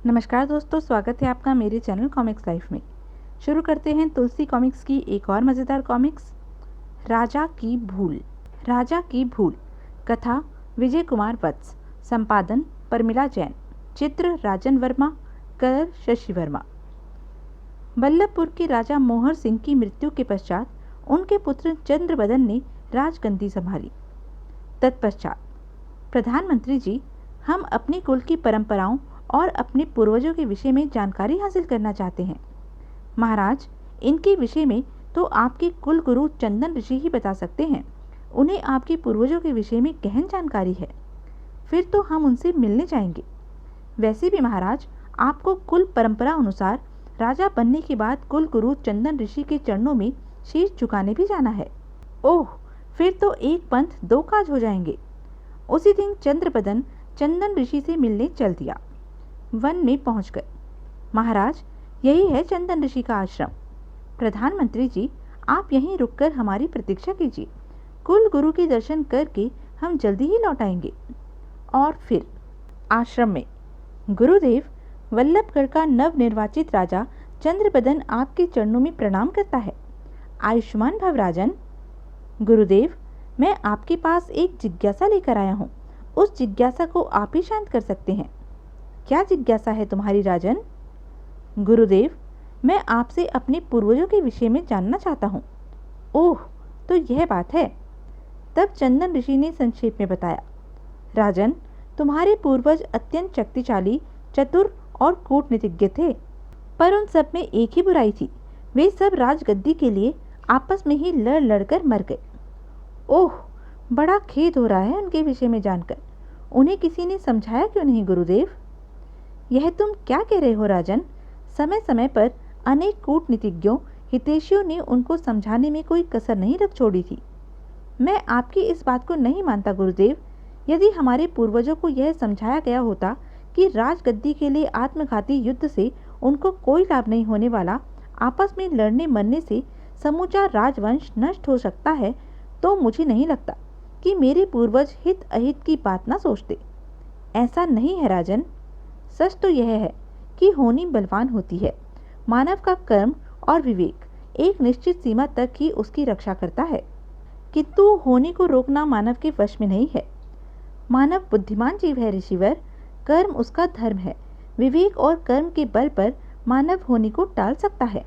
नमस्कार दोस्तों, स्वागत है आपका मेरे चैनल कॉमिक्स लाइफ में। शुरू करते हैं तुलसी कॉमिक्स की एक और मज़ेदार कॉमिक्स, राजा की भूल। राजा की भूल, कथा विजय कुमार वत्स, संपादन परमिला जैन, चित्र राजन वर्मा, कलर शशि वर्मा। बल्लभपुर के राजा मोहर सिंह की मृत्यु के पश्चात उनके पुत्र चंद्रबदन ने राजगद्दी संभाली। तत्पश्चात प्रधानमंत्री जी, हम अपने कुल की परंपराओं और अपने पूर्वजों के विषय में जानकारी हासिल करना चाहते हैं। महाराज, इनके विषय में तो आपके कुल गुरु चंदन ऋषि ही बता सकते हैं। उन्हें आपके पूर्वजों के विषय में गहन जानकारी है। फिर तो हम उनसे मिलने जाएंगे। वैसे भी महाराज, आपको कुल परंपरा अनुसार राजा बनने के बाद कुल गुरु चंदन ऋषि के चरणों में शीश झुकाने भी जाना है। ओह, फिर तो एक पंथ दो काज हो जाएंगे। उसी दिन चंद्रबदन चंदन ऋषि से मिलने चल दिया। वन में पहुंच गए। महाराज, यही है चंदन ऋषि का आश्रम। प्रधानमंत्री जी, आप यहीं रुककर हमारी प्रतीक्षा कीजिए। कुल गुरु के दर्शन करके हम जल्दी ही लौट आएंगे। और फिर आश्रम में गुरुदेव, वल्लभगढ़ का नवनिर्वाचित राजा चंद्रबदन आपके चरणों में प्रणाम करता है। आयुष्मान भव राजन। गुरुदेव, मैं आपके पास एक जिज्ञासा लेकर आया हूँ। उस जिज्ञासा को आप ही शांत कर सकते हैं। क्या जिज्ञासा है तुम्हारी राजन? गुरुदेव, मैं आपसे अपने पूर्वजों के विषय में जानना चाहता हूँ। ओह, तो यह बात है। तब चंदन ऋषि ने संक्षेप में बताया। राजन, तुम्हारे पूर्वज अत्यंत शक्तिशाली, चतुर और कूटनीतिज्ञ थे, पर उन सब में एक ही बुराई थी। वे सब राजगद्दी के लिए आपस में ही लड़ लड़कर मर गए। ओह, बड़ा खेद हो रहा है उनके विषय में जानकर। उन्हें किसी ने समझाया क्यों नहीं गुरुदेव? यह तुम क्या कह रहे हो राजन? समय समय पर अनेक कूटनीतिज्ञों, हितैषियों ने उनको समझाने में कोई कसर नहीं रख छोड़ी थी। मैं आपकी इस बात को नहीं मानता गुरुदेव। यदि हमारे पूर्वजों को यह समझाया गया होता कि राजगद्दी के लिए आत्मघाती युद्ध से उनको कोई लाभ नहीं होने वाला, आपस में लड़ने मरने से समूचा राजवंश नष्ट हो सकता है, तो मुझे नहीं लगता कि मेरे पूर्वज हित अहित की बात ना सोचते। ऐसा नहीं है राजन। सच तो यह है कि होनी बलवान होती है। मानव का कर्म और विवेक एक निश्चित सीमा तक ही उसकी रक्षा करता है, किंतु होनी को रोकना मानव के वश में नहीं है। मानव बुद्धिमान जीव है ऋषिवर। कर्म उसका धर्म है। विवेक और कर्म के बल पर मानव होनी को टाल सकता है।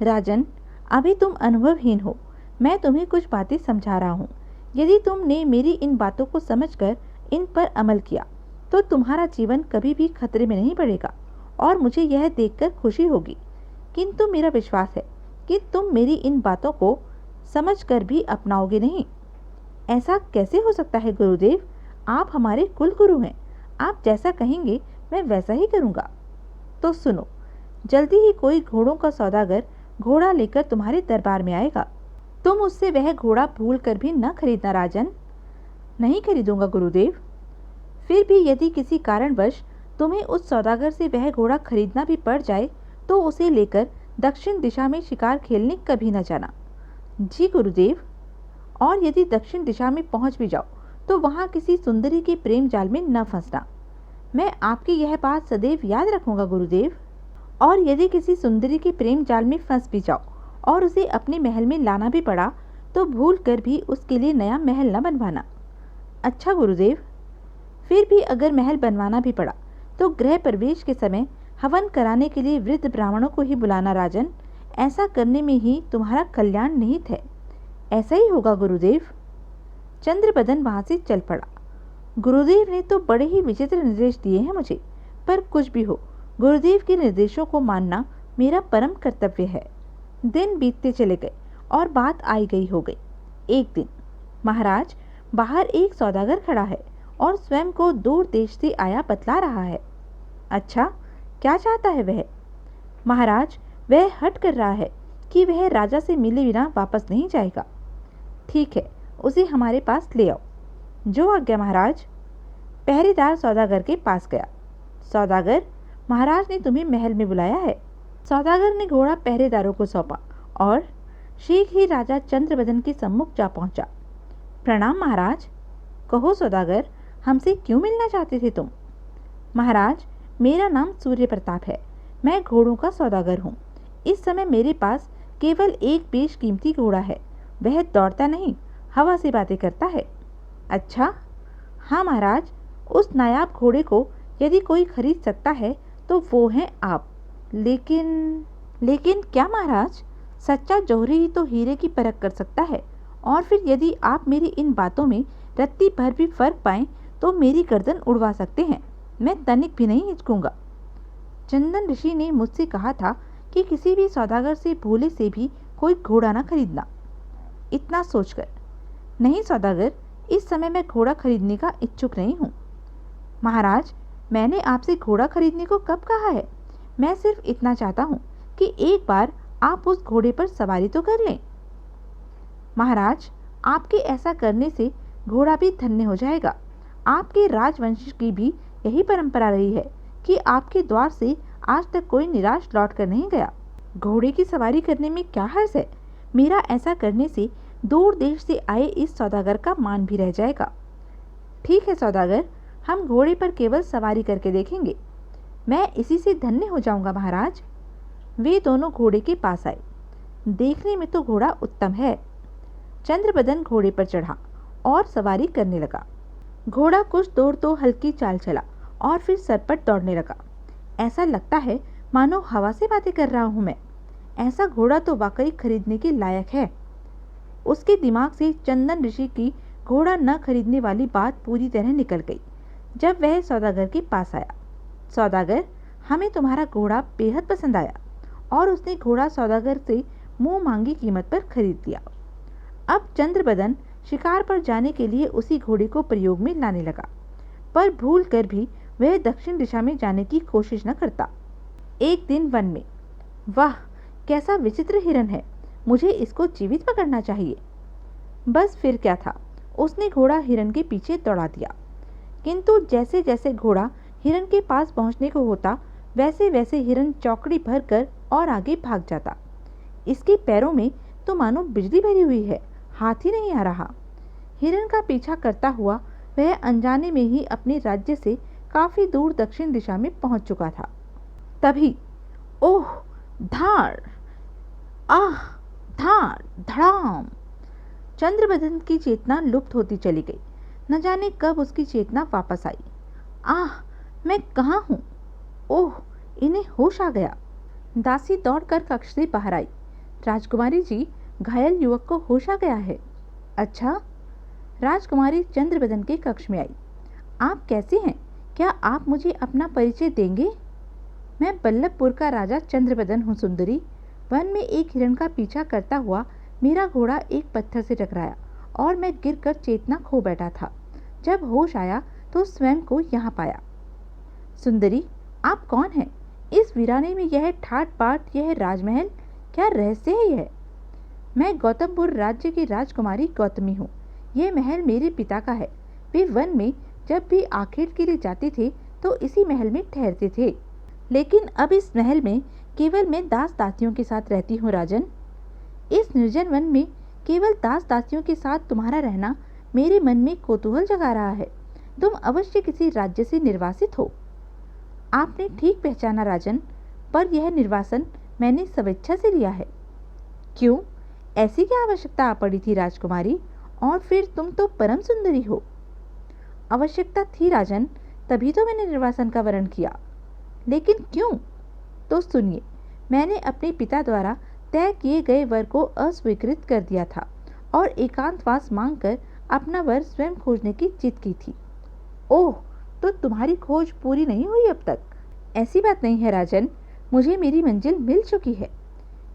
राजन, अभी तुम अनुभवहीन हो। मैं तुम्हें कुछ बातें समझा रहा हूँ। यदि तुमने मेरी इन बातों को समझकर इन पर अमल किया तो तुम्हारा जीवन कभी भी खतरे में नहीं पड़ेगा और मुझे यह देखकर खुशी होगी। किंतु मेरा विश्वास है कि तुम मेरी इन बातों को समझकर भी अपनाओगे नहीं। ऐसा कैसे हो सकता है गुरुदेव? आप हमारे कुल गुरु हैं। आप जैसा कहेंगे मैं वैसा ही करूँगा। तो सुनो, जल्दी ही कोई घोड़ों का सौदागर घोड़ा लेकर तुम्हारे दरबार में आएगा। तुम उससे वह घोड़ा भूल कर भी न खरीदना राजन। नहीं खरीदूंगा गुरुदेव। फिर भी यदि किसी कारणवश तुम्हें उस सौदागर से वह घोड़ा खरीदना भी पड़ जाए तो उसे लेकर दक्षिण दिशा में शिकार खेलने कभी न जाना। जी गुरुदेव। और यदि दक्षिण दिशा में पहुंच भी जाओ तो वहां किसी सुंदरी के प्रेम जाल में न फंसना। मैं आपकी यह बात सदैव याद रखूंगा गुरुदेव। और यदि किसी सुंदरी के प्रेम जाल में फंस भी जाओ और उसे अपने महल में लाना भी पड़ा तो भूल कर भी उसके लिए नया महल न बनवाना। अच्छा गुरुदेव। फिर भी अगर महल बनवाना भी पड़ा तो गृह प्रवेश के समय हवन कराने के लिए वृद्ध ब्राह्मणों को ही बुलाना राजन। ऐसा करने में ही तुम्हारा कल्याण निहित है। ऐसा ही होगा गुरुदेव। चंद्रबदन वहां से चल पड़ा। गुरुदेव ने तो बड़े ही विचित्र निर्देश दिए हैं मुझे, पर कुछ भी हो, गुरुदेव के निर्देशों को मानना मेरा परम कर्तव्य है। दिन बीतते चले गए और बात आई गई हो गई। एक दिन, महाराज, बाहर एक सौदागर खड़ा है और स्वयं को दूर देश से आया बतला रहा है। अच्छा, क्या चाहता है वह? महाराज, वह हट कर रहा है कि वह राजा से मिले बिना वापस नहीं जाएगा। ठीक है, उसे हमारे पास ले आओ। जो आज्ञा महाराज। पहरेदार सौदागर के पास गया। सौदागर, महाराज ने तुम्हें महल में बुलाया है। सौदागर ने घोड़ा पहरेदारों को सौंपा और शीघ्र ही राजा चंद्रबदन के सम्मुख जा पहुंचा। प्रणाम महाराज। कहो सौदागर, हमसे क्यों मिलना चाहते थे तुम? महाराज, मेरा नाम सूर्य प्रताप है। मैं घोड़ों का सौदागर हूँ। इस समय मेरे पास केवल एक बेशकीमती घोड़ा है। वह दौड़ता नहीं, हवा से बातें करता है। अच्छा? हाँ महाराज, उस नायाब घोड़े को यदि कोई खरीद सकता है तो वो हैं आप। लेकिन क्या महाराज? सच्चा जौहरी ही तो हीरे की परख कर सकता है। और फिर यदि आप मेरी इन बातों में रत्ती भर भी फर्क पाएं तो मेरी गर्दन उड़वा सकते हैं। मैं तनिक भी नहीं हिचकूंगा। चंदन ऋषि ने मुझसे कहा था कि किसी भी सौदागर से भोले से भी कोई घोड़ा न खरीदना। इतना सोचकर, नहीं सौदागर, इस समय मैं घोड़ा खरीदने का इच्छुक नहीं हूँ। महाराज, मैंने आपसे घोड़ा खरीदने को कब कहा है? मैं सिर्फ इतना चाहता हूँ कि एक बार आप उस घोड़े पर सवारी तो कर लें। महाराज, आपके ऐसा करने से घोड़ा भी धन्य हो जाएगा। आपके राजवंश की भी यही परंपरा रही है कि आपके द्वार से आज तक कोई निराश लौट कर नहीं गया। घोड़े की सवारी करने में क्या हर्ज है? मेरा ऐसा करने से दूर देश से आए इस सौदागर का मान भी रह जाएगा। ठीक है सौदागर, हम घोड़े पर केवल सवारी करके देखेंगे। मैं इसी से धन्य हो जाऊंगा महाराज। वे दोनों घोड़े के पास आए। देखने में तो घोड़ा उत्तम है। चंद्रबदन घोड़े पर चढ़ा और सवारी करने लगा। घोड़ा कुछ दूर तो हल्की चाल चला और फिर सरपट दौड़ने लगा। ऐसा लगता है मानो हवा से बातें कर रहा हूं मैं। ऐसा घोड़ा तो वाकई खरीदने के लायक है। उसके दिमाग से चंदन ऋषि की घोड़ा न खरीदने वाली बात पूरी तरह निकल गई जब वह सौदागर के पास आया। सौदागर, हमें तुम्हारा घोड़ा बेहद पसंद आया। और उसने घोड़ा सौदागर से मुंह मांगी कीमत पर खरीद लिया। अब चंद्रबदन शिकार पर जाने के लिए उसी घोड़े को प्रयोग में लाने लगा, पर भूल कर भी वह दक्षिण दिशा में जाने की कोशिश न करता। एक दिन वन में, वाह कैसा विचित्र हिरन है, मुझे इसको जीवित पकड़ना चाहिए। बस फिर क्या था, उसने घोड़ा हिरन के पीछे दौड़ा दिया। किंतु जैसे जैसे घोड़ा हिरन के पास पहुंचने को होता वैसे वैसे हिरन चौकड़ी भर कर और आगे भाग जाता। इसके पैरों में तो मानो बिजली भरी हुई है, हाथ ही नहीं आ रहा। हिरन का पीछा करता हुआ वह अनजाने में ही अपने राज्य से काफी दूर दक्षिण दिशा में पहुंच चुका था। तभी ओह, धाड़, आह, धाड़, धड़ाम! चंद्रबदन की चेतना लुप्त होती चली गई। न जाने कब उसकी चेतना वापस आई। आह, मैं कहाँ हूँ? ओह, इन्हें होश आ गया। दासी दौड़कर कक्ष से बाहर आई। राजकुमारी जी, घायल युवक को होश आ गया है। अच्छा? राजकुमारी चंद्रबदन के कक्ष में आई। आप कैसे हैं? क्या आप मुझे अपना परिचय देंगे? मैं बल्लभपुर का राजा चंद्रबदन हूँ सुंदरी। वन में एक हिरण का पीछा करता हुआ मेरा घोड़ा एक पत्थर से टकराया और मैं गिरकर चेतना खो बैठा था। जब होश आया तो स्वयं को यहाँ पाया। सुंदरी, आप कौन हैं? इस वीराने में यह ठाट बाट, यह राजमहल, क्या रहस्य है यह? मैं गौतमपुर राज्य की राजकुमारी गौतमी हूँ। यह महल मेरे पिता का है। वे वन में जब भी आखेट के लिए जाते थे तो इसी महल में ठहरते थे। लेकिन अब इस महल में केवल मैं दास दासियों के साथ रहती हूँ राजन। इस निर्जन वन में केवल दास दासियों के साथ तुम्हारा रहना मेरे मन में कौतूहल जगा रहा है। तुम अवश्य किसी राज्य से निर्वासित हो। आपने ठीक पहचाना राजन, पर यह निर्वासन मैंने स्वेच्छा से लिया है। क्यों? ऐसी क्या आवश्यकता आ पड़ी थी राजकुमारी? और फिर तुम तो परम सुंदरी हो। आवश्यकता थी राजन, तभी तो मैंने निर्वासन का वर्ण किया। लेकिन क्यों? तो सुनिए, मैंने अपने पिता द्वारा तय किए गए वर को अस्वीकृत कर दिया था और एकांतवास मांगकर अपना वर स्वयं खोजने की जिद की थी। ओह, तो तुम्हारी खोज पूरी नहीं हुई अब तक? ऐसी बात नहीं है राजन, मुझे मेरी मंजिल मिल चुकी है।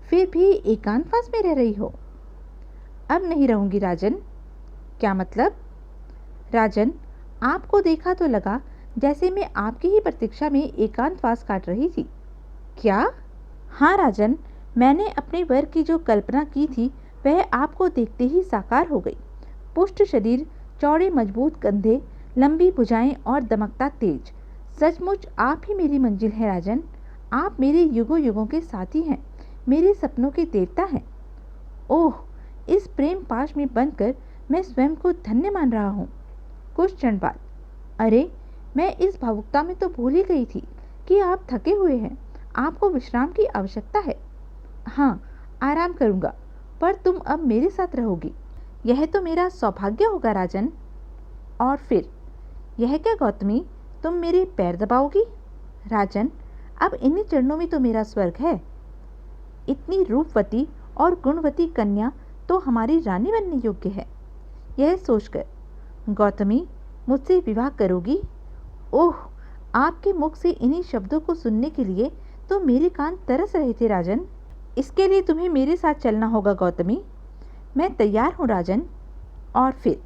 फिर भी एकांतवास में रह रही हो? अब नहीं रहूंगी राजन। क्या मतलब? राजन, आपको देखा तो लगा जैसे मैं आपकी ही प्रतीक्षा में एकांतवास काट रही थी। क्या? हाँ राजन, मैंने अपने वर की जो कल्पना की थी वह आपको देखते ही साकार हो गई। पुष्ट शरीर, चौड़े मजबूत कंधे, लंबी भुजाएं और दमकता तेज। सचमुच आप ही मेरी मंजिल है राजन। आप मेरे युगों युगों के साथी हैं, मेरे सपनों के देवता हैं। ओह, इस प्रेम पाश में बंधकर मैं स्वयं को धन्य मान रहा हूँ। कुछ क्षण बाद, अरे मैं इस भावुकता में तो भूल ही गई थी। कि आप थके हुए हैं, आपको विश्राम की आवश्यकता है। हाँ, आराम करूँगा, पर तुम अब मेरे साथ रहोगी। यह तो मेरा सौभाग्य होगा राजन। और फिर यह क्या गौतमी, तुम मेरे पैर दबाओगी? राजन, अब इन्हीं चरणों में तो मेरा स्वर्ग है। इतनी रूपवती और गुणवती कन्या तो हमारी रानी बनने योग्य है। यह सोचकर, गौतमी मुझसे विवाह करोगी? ओह, आपके मुख से इन्हीं शब्दों को सुनने के लिए तो मेरे कान तरस रहे थे राजन। इसके लिए तुम्हें मेरे साथ चलना होगा गौतमी। मैं तैयार हूँ राजन। और फिर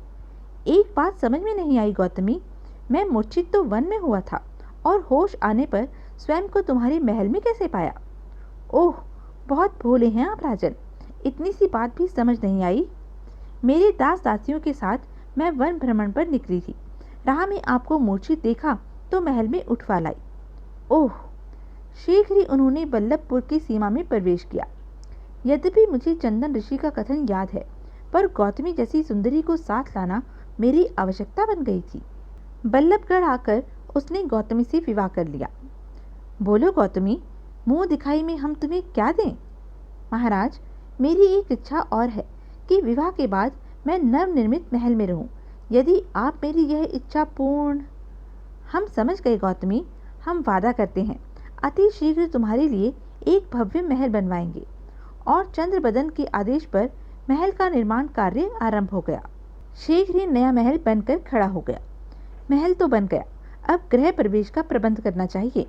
एक बात समझ में नहीं आई गौतमी, मैं मूर्छित तो वन में हुआ था और होश आने पर स्वयं को तुम्हारे महल में कैसे पाया? ओह, बहुत भोले हैं आप राजन, इतनी सी बात भी समझ नहीं आई। मेरे दास दासियों के साथ मैं वन भ्रमण पर निकली थी। राह में आपको मूर्छित देखा तो महल में उठवा लाई। ओह, शीघ्र ही उन्होंने बल्लभपुर की सीमा में प्रवेश किया। यद्यपि मुझे चंदन ऋषि का कथन याद है, पर गौतमी जैसी सुंदरी को साथ लाना मेरी आवश्यकता बन गई थी। बल्लभगढ़ आकर उसने गौतमी से विवाह कर लिया। बोलो गौतमी, मुंह दिखाई में हम तुम्हें क्या दें? महाराज, मेरी एक इच्छा और है कि विवाह के बाद मैं नवनिर्मित महल में रहूं। यदि आप मेरी यह इच्छा पूर्ण। हम समझ गए गौतमी, हम वादा करते हैं अति शीघ्र तुम्हारे लिए एक भव्य महल बनवाएंगे। और चंद्रबदन के आदेश पर महल का निर्माण कार्य आरंभ हो गया। शीघ्र ही नया महल बनकर खड़ा हो गया। महल तो बन गया, अब गृह प्रवेश का प्रबंध करना चाहिए।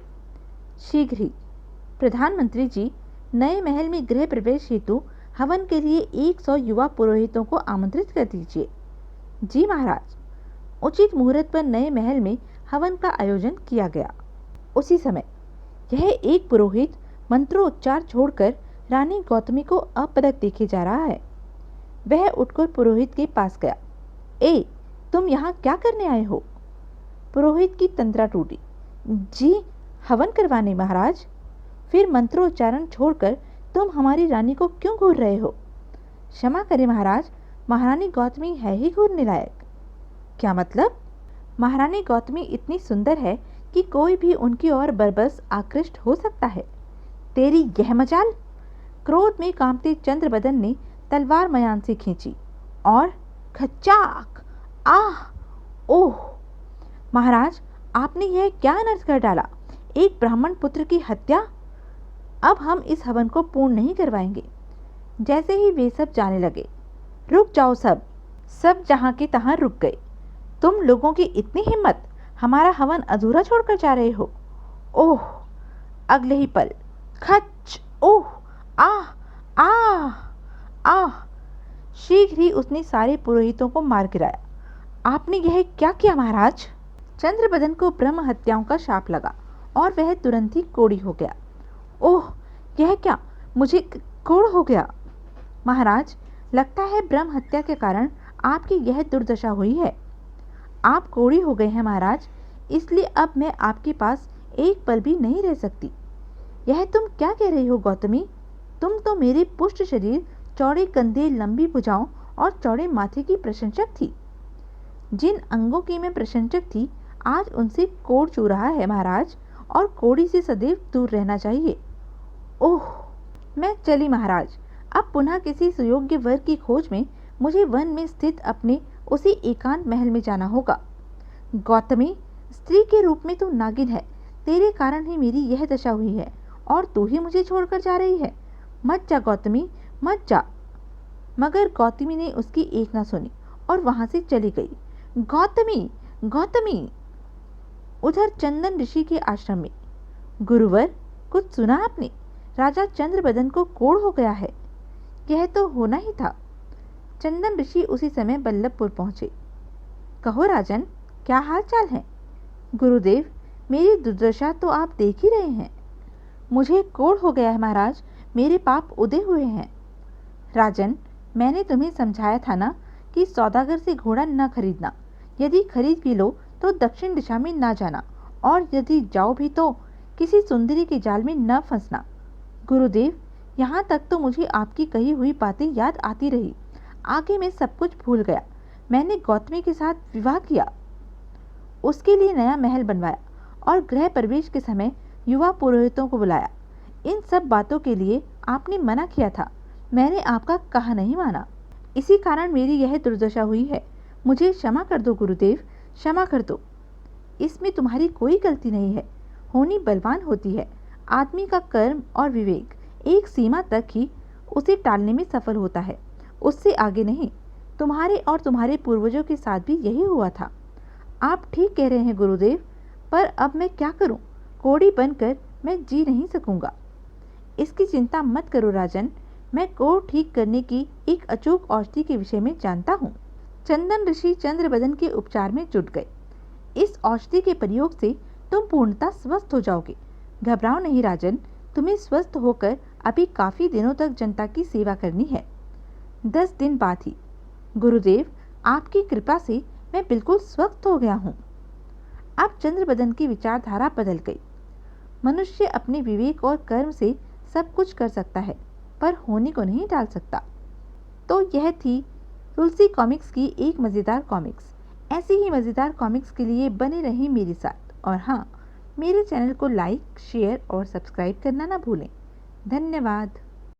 शीघ्र ही प्रधानमंत्री जी, नए महल में गृह प्रवेश हेतु हवन के लिए 100 युवा पुरोहितों को आमंत्रित कर दीजिए। जी महाराज। उचित मुहूर्त पर नए महल में हवन का आयोजन किया गया। उसी समय यह एक पुरोहित मंत्रोच्चार छोड़कर रानी गौतमी को अपलक देखे जा रहा है। वह उठकर पुरोहित के पास गया। ए, तुम यहाँ क्या करने आए हो? पुरोहित की तंद्रा टूटी। जी, हवन करवाने महाराज। फिर मंत्रोच्चारण छोड़कर तुम हमारी रानी को क्यों घूर रहे हो? क्षमा करें महाराज, महारानी गौतमी है ही घूरने लायक। क्या मतलब? महारानी गौतमी इतनी सुंदर है कि कोई भी उनकी ओर बरबस आकृष्ट हो सकता है। तेरी यह मजाल! क्रोध में कांपते चंद्रबदन ने तलवार मयान से खींची और खच्चाक! आह! ओह! महाराज, आपने यह क्या अनर्थ कर डाला? एक ब्राह्मण पुत्र की हत्या! अब हम इस हवन को पूर्ण नहीं करवाएंगे। जैसे ही वे सब जाने लगे, रुक जाओ सब। सब जहां के तहां रुक गए। तुम लोगों की इतनी हिम्मत, हमारा हवन अधूरा छोड़कर जा रहे हो? ओह! अगले ही पल खच! ओह! आह! आह! आह! शीघ्र ही उसने सारे पुरोहितों को मार गिराया। आपने यह क्या किया महाराज? चंद्रबदन को ब्रह्म हत्याओं का शाप लगा और वह तुरंत ही कोढ़ी हो गया। ओह! यह क्या, मुझे कोढ़ हो गया। महाराज, लगता है ब्रह्म हत्या के कारण आपकी यह दुर्दशा हुई है। आप कोढ़ी हो गए हैं महाराज, इसलिए अब मैं आपके पास एक पल भी नहीं रह सकती। यह तुम क्या कह रही हो गौतमी? तुम तो मेरे पुष्ट शरीर, चौड़े कंधे, लंबी भुजाओं और चौड़े माथे की प्रशंसक थी। जिन अंगों की मैं प्रशंसक थी, आज उनसे कोढ़ चू रहा है महाराज, और कोढ़ी से सदैव दूर रहना चाहिए। ओह! मैं चली महाराज। अब पुनः किसी सुयोग्य वर की खोज में मुझे वन में स्थित अपने उसी एकांत महल में जाना होगा। गौतमी, स्त्री के रूप में तू नागिन है। तेरे कारण ही मेरी यह दशा हुई है और तू ही मुझे छोड़कर जा रही है। मत जा गौतमी, मत जा। मगर गौतमी ने उसकी एक न सुनी और वहां से चली गई। गौतमी, गौतमी! उधर चंदन ऋषि के आश्रम में, गुरुवर, कुछ सुना आपने? राजा चंद्रबदन को कोढ़ हो गया है। यह तो होना ही था। चंदन ऋषि उसी समय बल्लभपुर पहुंचे। कहो राजन, क्या हाल चाल है? गुरुदेव, मेरी दुर्दशा तो आप देख ही रहे हैं। मुझे कोढ़ हो गया है महाराज, मेरे पाप उदय हुए हैं। राजन, मैंने तुम्हें समझाया था ना कि सौदागर से घोड़ा न खरीदना। यदि खरीद भी लो तो दक्षिण दिशा में न जाना, और यदि जाओ भी तो किसी सुंदरी के जाल में न फंसना। गुरुदेव, यहाँ तक तो मुझे आपकी कही हुई बातें याद आती रही। आगे मैं सब कुछ भूल गया। मैंने गौतमी के साथ विवाह किया, उसके लिए नया महल बनवाया और गृह प्रवेश के समय युवा पुरोहितों को बुलाया। इन सब बातों के लिए आपने मना किया था, मैंने आपका कहा नहीं माना, इसी कारण मेरी यह दुर्दशा हुई है। मुझे क्षमा कर दो गुरुदेव, क्षमा कर दो। इसमें तुम्हारी कोई गलती नहीं है। होनी बलवान होती है। आदमी का कर्म और विवेक एक सीमा तक ही उसे टालने में सफल होता है, उससे आगे नहीं। तुम्हारे और तुम्हारे पूर्वजों के साथ भी यही हुआ था। आप ठीक कह रहे हैं गुरुदेव, पर अब मैं क्या करूं? कोड़ी बनकर मैं जी नहीं सकूंगा। इसकी चिंता मत करो राजन, मैं कोढ़ ठीक करने की एक अचूक औषधि के विषय में जानता हूँ। चंदन ऋषि चंद्रबदन के उपचार में जुट गए। इस औषधि के प्रयोग से तुम पूर्णतः स्वस्थ हो जाओगे। घबराओ नहीं राजन, तुम्हें स्वस्थ होकर अभी काफी दिनों तक जनता की सेवा करनी है। 10 दिन बाद ही। गुरुदेव, आपकी कृपा से मैं बिल्कुल स्वस्थ हो गया हूँ। अब चंद्रबदन की विचारधारा बदल गई। मनुष्य अपने विवेक और कर्म से सब कुछ कर सकता है, पर होने को नहीं टाल सकता। तो यह थी तुलसी कॉमिक्स की एक मज़ेदार कॉमिक्स। ऐसी ही मज़ेदार कॉमिक्स के लिए बने रहें मेरे साथ, और हाँ, मेरे चैनल को लाइक, शेयर और सब्सक्राइब करना ना भूलें। धन्यवाद।